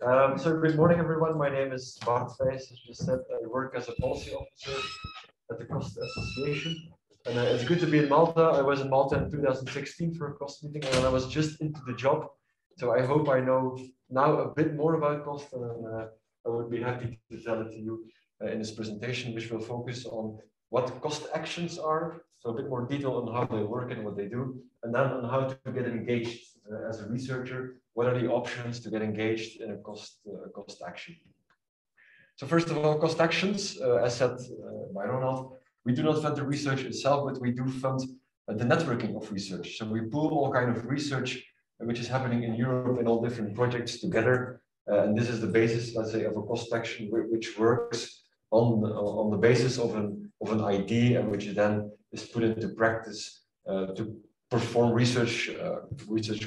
So good morning, everyone. My name is Bart Vijs. As you said, I work as a policy officer at the Cost Association. And it's good to be in Malta. I was in Malta in 2016 for a cost meeting, and I was just into the job. So I hope I know now a bit more about cost, and I would be happy to tell it to you in this presentation, which will focus on what cost actions are, so a bit more detail on how they work and what they do, and then on how to get engaged as a researcher. What are the options to get engaged in a cost action? So first of all, cost actions, as said by Ronald, we do not fund the research itself, but we do fund the networking of research. So we pool all kind of research which is happening in Europe in all different projects together. And this is the basis, let's say, of a cost action which works on the basis of an idea, and which then is put into practice to perform research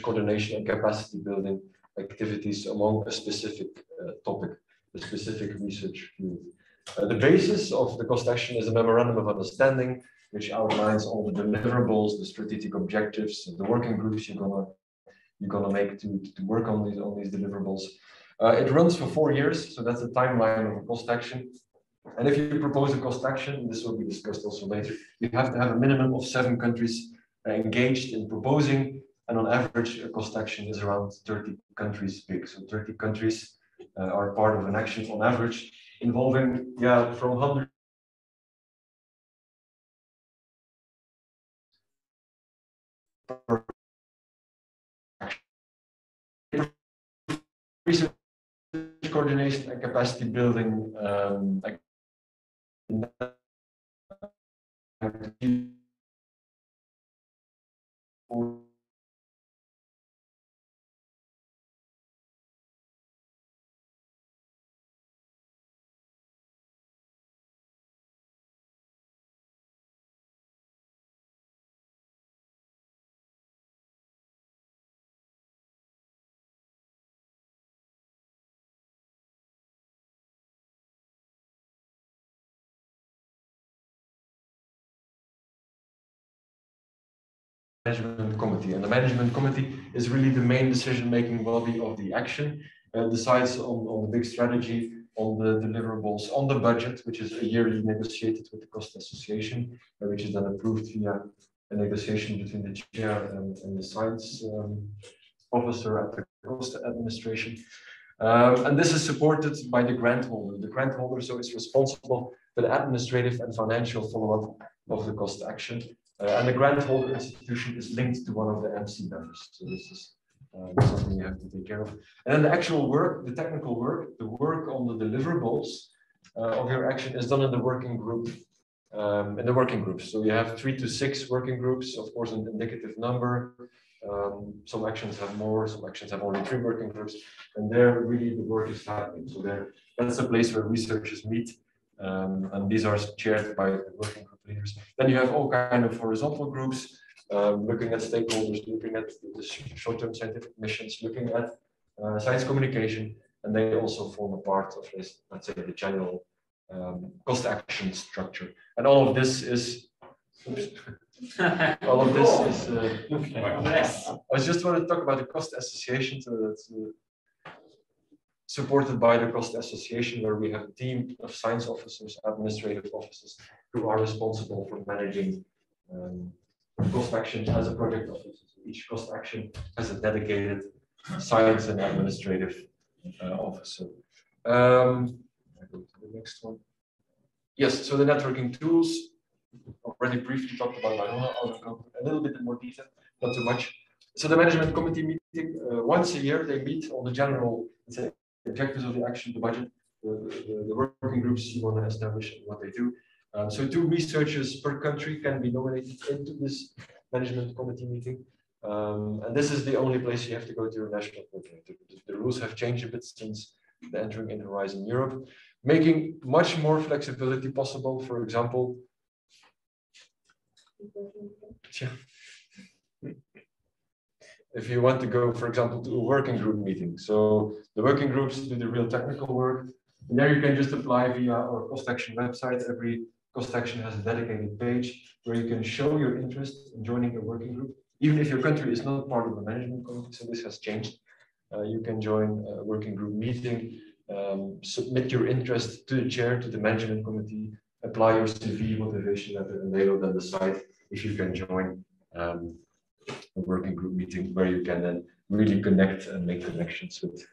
coordination and capacity building activities among a specific topic, a specific research field. The basis of the cost action is a memorandum of understanding, which outlines all the deliverables, the strategic objectives, the working groups you're gonna make to work on these deliverables. It runs for 4 years, so that's the timeline of a cost action. And if you propose a cost action, this will be discussed also later, you have to have a minimum of 7 countries engaged in proposing, and on average, a cost action is around 30 countries big. So 30 countries are part of an action on average, involving from 100 research coordination and capacity building management committee, and the management committee is really the main decision-making body of the action, decides on the big strategy, on the deliverables, on the budget, which is a yearly negotiated with the cost association, which is then approved via a negotiation between the chair and the science officer at the cost administration. And this is supported by the grant holder. The grant holder so is responsible for the administrative and financial follow-up of the cost action. And the grant holder institution is linked to one of the MC members. So this is something you have to take care of. And then the actual work, the technical work, the work on the deliverables of your action is done in the working group. So you have 3 to 6 working groups, of course, an indicative number. Some actions have more, some actions have only 3 working groups, and there really the work is happening. So that's a place where researchers meet, and these are chaired by the working group leaders. Then you have all kind of horizontal groups, looking at stakeholders, looking at the short-term scientific missions, looking at science communication, and they also form a part of this, let's say, the general cost action structure. And all of this is all of this is I just want to talk about the cost association. So that's supported by the cost association, where we have a team of science officers, administrative officers, who are responsible for managing cost action as a project officer. So each cost action has a dedicated science and administrative officer. I go to the next one. Yes, so the networking tools, already briefly talked about by Rona. I'll go a little bit in more detail, not too much. So the management committee meeting, once a year, they meet on the general, let's say, objectives of the action, the budget, the working groups you want to establish and what they do. So 2 researchers per country can be nominated into this management committee meeting. And this is the only place you have to go to your national coordinator. The rules have changed a bit since the entering in Horizon Europe, making much more flexibility possible. For example, if you want to go, for example, to a working group meeting. So the working groups do the real technical work. And there you can just apply via our cost action website. Every cost action has a dedicated page where you can show your interest in joining a working group, even if your country is not part of the management committee. So this has changed. You can join a working group meeting, submit your interest to the chair, to the management committee, apply your CV, motivation letter, and they will then decide if you can join a working group meeting where you can then really connect and make connections with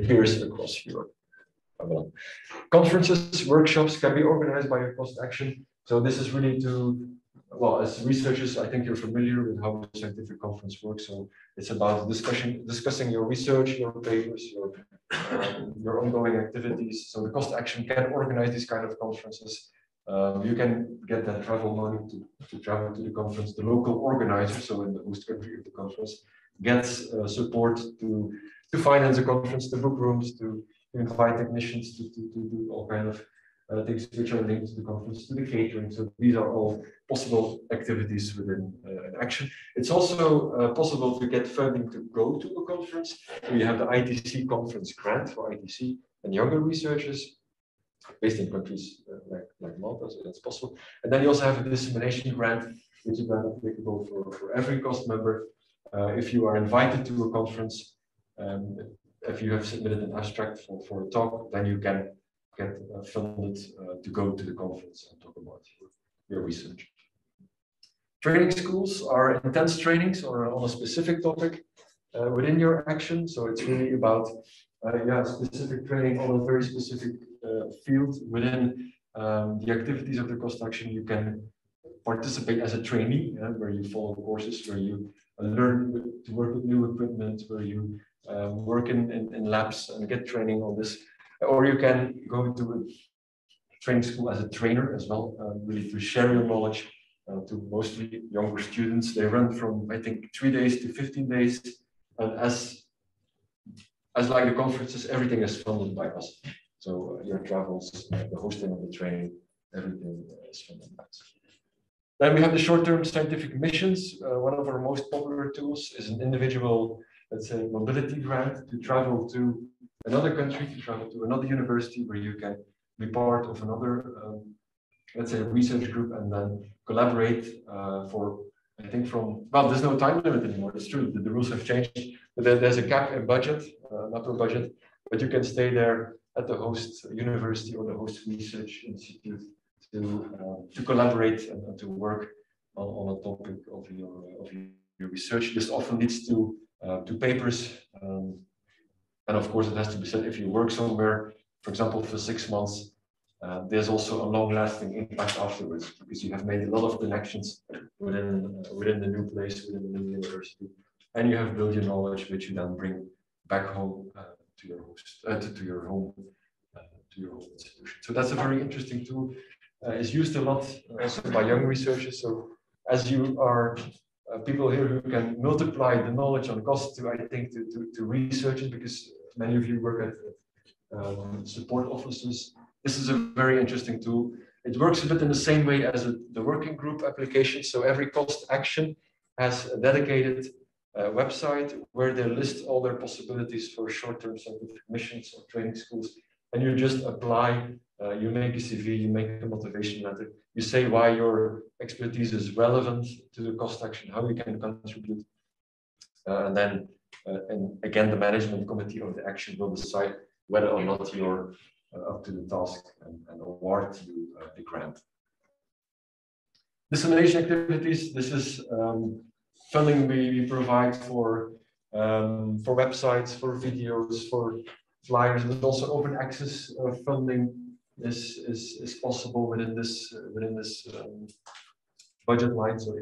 peers across Europe. Conferences, workshops can be organized by your cost action. So this is really to, well, as researchers, I think you're familiar with how a scientific conference works. So it's about discussing your research, your papers, your ongoing activities. So the cost action can organize these kind of conferences. You can get that travel money to travel to the conference. The local organizer, so in the host country of the conference, gets support to finance the conference, to book rooms, to invite technicians to do all kind of things which are linked to the conference, to the catering. So these are all possible activities within an action. It's also possible to get funding to go to a conference. We have the ITC conference grant for ITC and younger researchers based in countries like Malta, so that's possible. And then you also have a dissemination grant, which is then applicable for every cost member. If you are invited to a conference, if you have submitted an abstract for a talk, then you can get funded to go to the conference and talk about your research. Training schools are intense trainings or on a specific topic within your action. So it's really about specific training on a very specific field within the activities of the cost action. You can participate as a trainee, where you follow courses, where you learn to work with new equipment, where you work in labs and get training on this. Or you can go to a training school as a trainer as well, really to share your knowledge to mostly younger students. They run from, I think, 3 days to 15 days. And as like the conferences, everything is funded by us. So your travels, the hosting of the training, everything is funded by us. Then we have the short-term scientific missions. One of our most popular tools is an individual, let's say, mobility grant to travel to another country, to travel to another university where you can be part of another, let's say, research group and then collaborate for, I think well, there's no time limit anymore. It's true, the rules have changed, but there's a cap in budget, not per budget, but you can stay there at the host university or the host research institute to collaborate and to work on a topic of your research. This often leads to papers, and of course it has to be said, if you work somewhere, for example, for 6 months, there's also a long-lasting impact afterwards, because you have made a lot of connections within the new place, within the new university, and you have built your knowledge, which you then bring back home to your host, to your home institution. So that's a very interesting tool. It's used a lot also by young researchers. So as you are people here who can multiply the knowledge on cost to, I think, to researchers, because many of you work at support offices. This is a very interesting tool. It works a bit in the same way as the working group application. So every cost action has a dedicated website where they list all their possibilities for short-term scientific missions or training schools. And you just apply, you make a CV, you make a motivation letter, you say why your expertise is relevant to the cost action, how you can contribute. And then, and again, the management committee of the action will decide whether or not you're up to the task and award you the grant. Dissemination activities, this is funding we provide for websites, for videos, for flyers, but also open access funding is possible within this budget line. So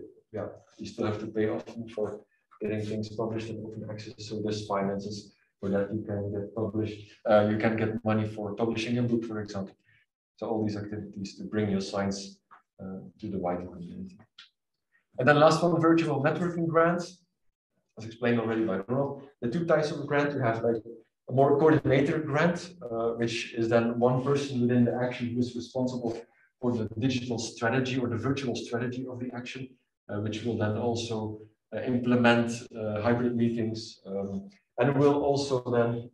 you still have to pay often for getting things published in open access. So this finances for that you can get published. You can get money for publishing a book, for example. So all these activities to bring your science to the wider community. And then last one, virtual networking grants. As explained already by Ronald, the two types of grant, you have like a more coordinator grant, which is then one person within the action who is responsible for the digital strategy or the virtual strategy of the action, which will then also implement hybrid meetings, and will also then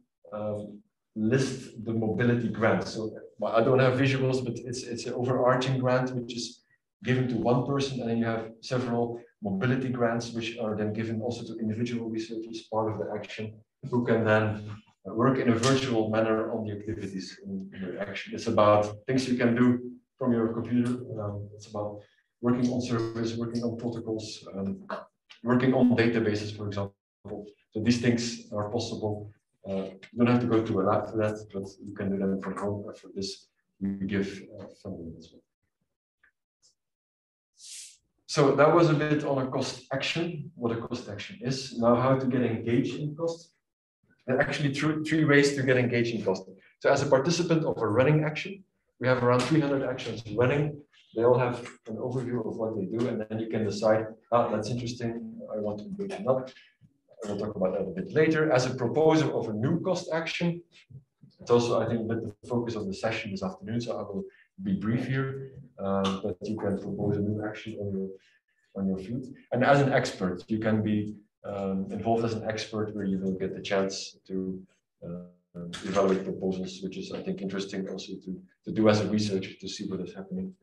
list the mobility grant. So well, I don't have visuals, but it's an overarching grant which is given to one person, and then you have several mobility grants which are then given also to individual researchers, part of the action. who can then work in a virtual manner on the activities in your action. It's about things you can do from your computer. It's about working on service, working on protocols, working on databases, for example. So these things are possible. You don't have to go to a lab for that, but you can do them from home. For this, we give funding as well. So that was a bit on a cost action, what a cost action is. Now, how to get engaged in cost. There are actually three ways to get engaged in cost. So as a participant of a running action, we have around 300 actions running. They all have an overview of what they do, and then you can decide, ah, that's interesting, I want to engage in that. We'll talk about that a bit later. As a proposer of a new cost action, it's also, I think, a bit the focus of the session this afternoon, so I will be brief here, but you can propose a new action on your field. And as an expert, you can be involved as an expert, where you will get the chance to evaluate proposals, which is, I think, interesting also to do as a researcher to see what is happening.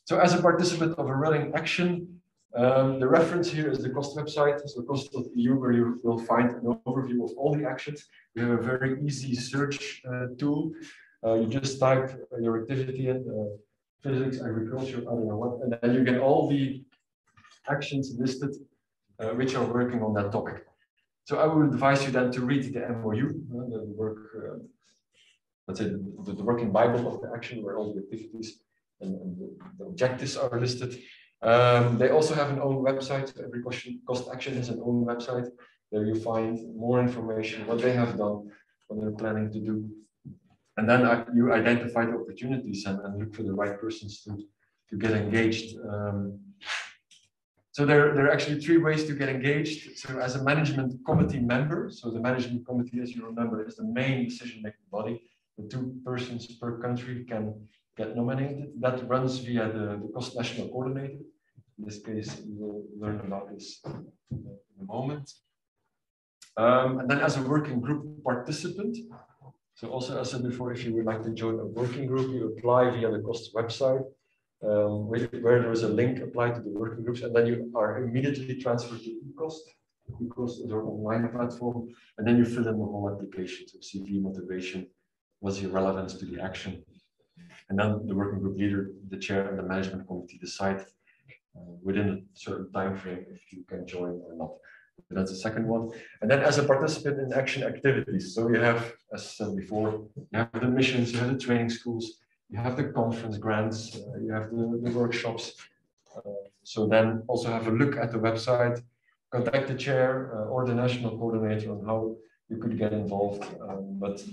So as a participant of a running action, the reference here is the cost website, so cost.eu, where you will find an overview of all the actions. We have a very easy search tool. You just type your activity in, physics, agriculture, I don't know what, and then you get all the actions listed which are working on that topic. So I would advise you then to read the MOU, the work, let's say the working Bible of the action, where all the activities and the objectives are listed. They also have an own website. Every cost action has an own website. There you find more information, what they have done, what they're planning to do. And then you identify the opportunities and look for the right persons to get engaged. So there are actually three ways to get engaged. So as a management committee member, so the management committee, as you remember, is the main decision-making body. The 2 persons per country can get nominated. That runs via the cost national coordinator. In this case, we will learn about this in a moment. And then as a working group participant, so also as I said before, if you would like to join a working group, you apply via the cost website, where there is a link applied to the working groups, and then you are immediately transferred to eCost. eCost is our online platform, and then you fill in the whole application, so CV, motivation, what's your relevance to the action. And then the working group leader, the chair, and the management committee decide within a certain time frame if you can join or not. So that's the second one. And then as a participant in action activities, so you have, as said before, you have the missions, you have the training schools, you have the conference grants, you have the workshops. So then also have a look at the website, contact the chair or the national coordinator on how you could get involved. But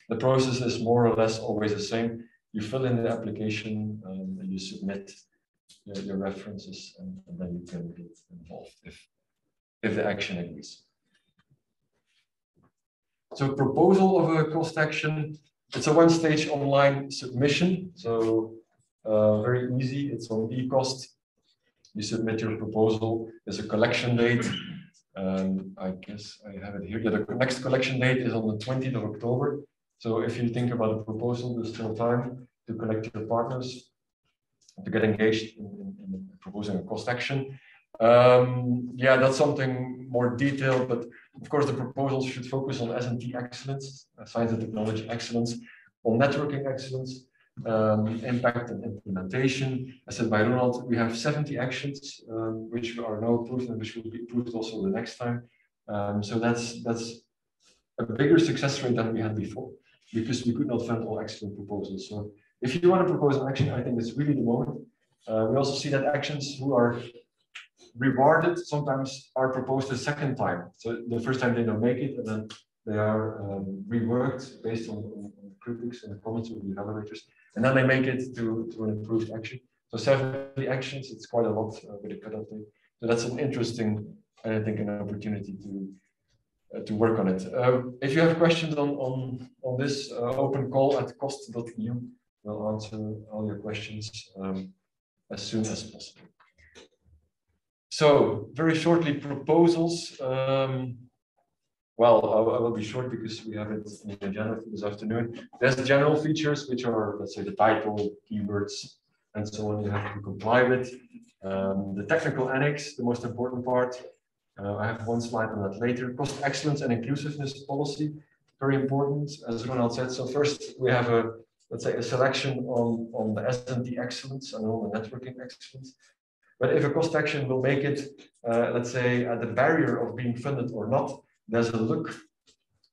the process is more or less always the same. You fill in the application, and you submit your references, and then you can get involved if the action agrees. So proposal of a cost action, it's a one-stage online submission. So very easy, it's on eCost. You submit your proposal, there's a collection date. I guess I have it here. Yeah, the next collection date is on the 20th of October. So if you think about a proposal, there's still time to collect your partners, to get engaged in proposing a cost action. Yeah, that's something more detailed, but of course the proposals should focus on S&T excellence, science and technology excellence, on networking excellence, impact and implementation. As said by Ronald, we have 70 actions which are now approved and which will be approved also the next time. So that's a bigger success rate than we had before, because we could not fund all excellent proposals. So if you want to propose an action, I think it's really the moment. We also see that actions who are rewarded sometimes are proposed a second time. So the first time they don't make it, and then they are reworked based on critics and the comments of the evaluators, and then they make it to an improved action. So 70 actions, it's quite a lot with a cutoff date. So that's an interesting, I think, an opportunity to work on it. If you have questions on this open call at cost.eu, we'll answer all your questions as soon as possible. So very shortly, proposals. Well, I will be short because we have it in the agenda for this afternoon. There's general features, which are, let's say, the title, keywords, and so on you have to comply with. The technical annex, the most important part. I have one slide on that later. Cost excellence and inclusiveness policy, very important, as Ronald said. So first we have a, let's say, a selection on the S&T excellence and on the networking excellence. But if a cost action will make it, let's say, at the barrier of being funded or not, there's a look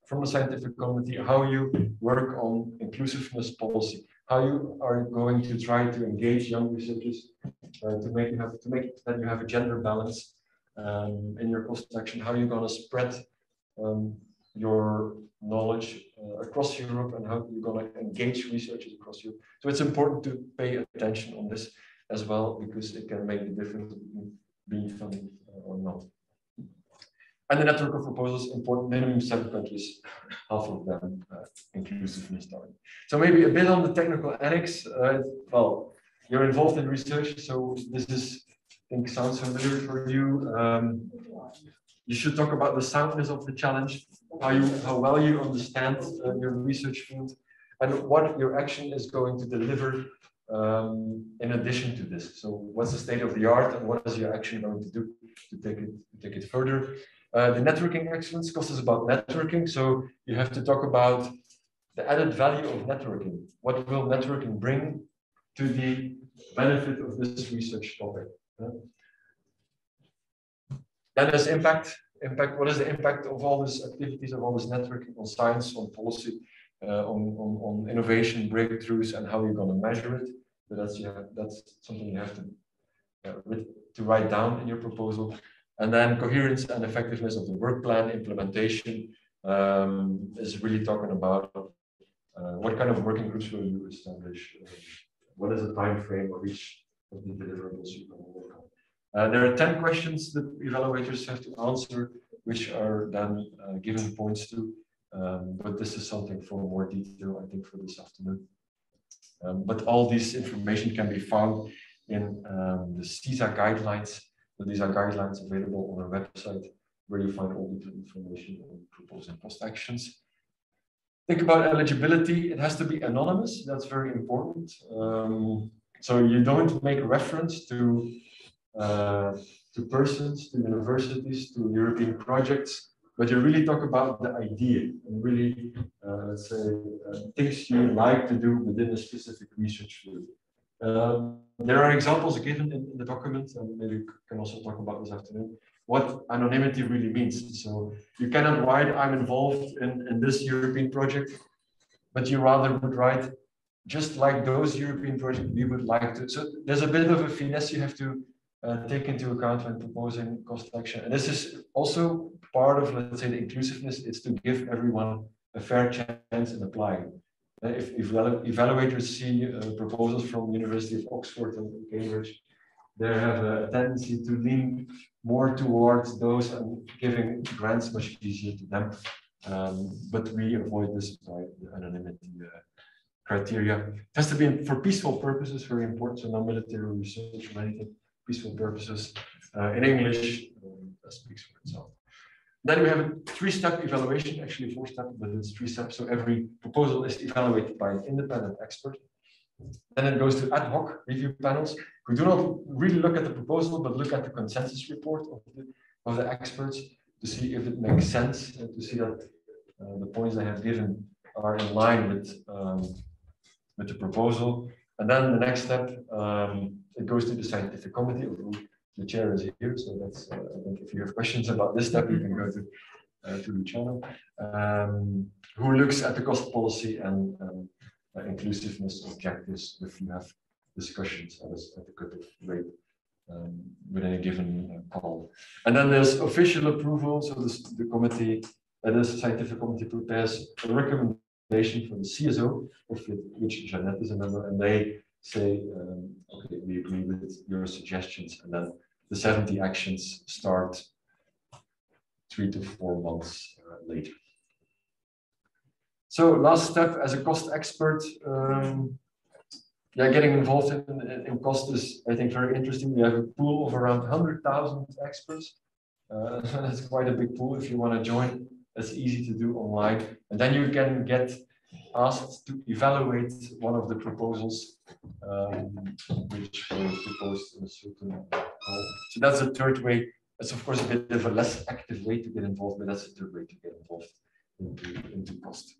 from the scientific community how you work on inclusiveness policy, how you are going to try to engage young researchers to make that you have a gender balance in your cost action, how you're going to spread your knowledge across Europe, and how you're going to engage researchers across Europe. So it's important to pay attention on this as well, because it can make the difference between being funded or not. And the network of proposals, important, minimum 7 countries, half of them inclusiveness target. So maybe a bit on the technical annex. Well, you're involved in research, so this is, I think, sounds familiar for you. You should talk about the soundness of the challenge, how well you understand your research field, and what your action is going to deliver in addition to this. So what's the state of the art, and what is your action going to do to take it further? The networking excellence cost is about networking, so you have to talk about the added value of networking. What will networking bring to the benefit of this research topic? Then there's impact. What is the impact of all these activities, of all this networking on science, on policy, on innovation breakthroughs, and how you're going to measure it? So that's something you have to write down in your proposal. And then coherence and effectiveness of the work plan implementation is really talking about what kind of working groups will you establish? What is the time frame of each of the deliverables you can work on? There are 10 questions that evaluators have to answer, which are then given points to. But this is something for more detail, I think, for this afternoon. But all this information can be found in the CISA guidelines. So these are guidelines available on our website, where you find all the information on proposed and post actions. Think about eligibility. It has to be anonymous. That's very important. So you don't make reference to persons, to universities, to European projects, but you really talk about the idea and really, let's say, things you like to do within a specific research field. There are examples given in the document, and maybe we can also talk about this afternoon, what anonymity really means. So you cannot write, I'm involved in this European project, but you rather would write, just like those European projects, we would like to. So there's a bit of a finesse you have to take into account when proposing cost action. And this is also part of, let's say, the inclusiveness, is to give everyone a fair chance in applying. If evaluators see proposals from University of Oxford and Cambridge, they have a tendency to lean more towards those and giving grants much easier to them. But we avoid this by the anonymity criteria. It has to be for peaceful purposes, very important, so non-military research or anything, peaceful purposes. In English, that speaks for itself. Then we have a 3-step evaluation, actually 4-step, but it's 3 steps. So every proposal is evaluated by an independent expert. Then it goes to ad hoc review panels, who do not really look at the proposal, but look at the consensus report of the experts to see if it makes sense and to see that the points they have given are in line with the proposal. And then the next step, it goes to the scientific committee, of whom the chair is here. So that's, I think, if you have questions about this step, you can go to the channel, who looks at the cost policy and inclusiveness objectives if you have discussions at the cut-off rate within a given call. And then there's official approval. So the committee, this scientific committee, prepares a recommendation for the CSO, of which Jeannette is a member, and they say, okay, we agree with your suggestions, and then the 70 actions start 3 to 4 months later. So last step, as a cost expert, getting involved in cost is, I think, very interesting. We have a pool of around 100,000 experts. That's quite a big pool. If you want to join, it's easy to do online. And then you can get asked to evaluate one of the proposals which were proposed in a certain call. So that's the third way It's of course a bit of a less active way to get involved, but that's a good way to get involved into cost.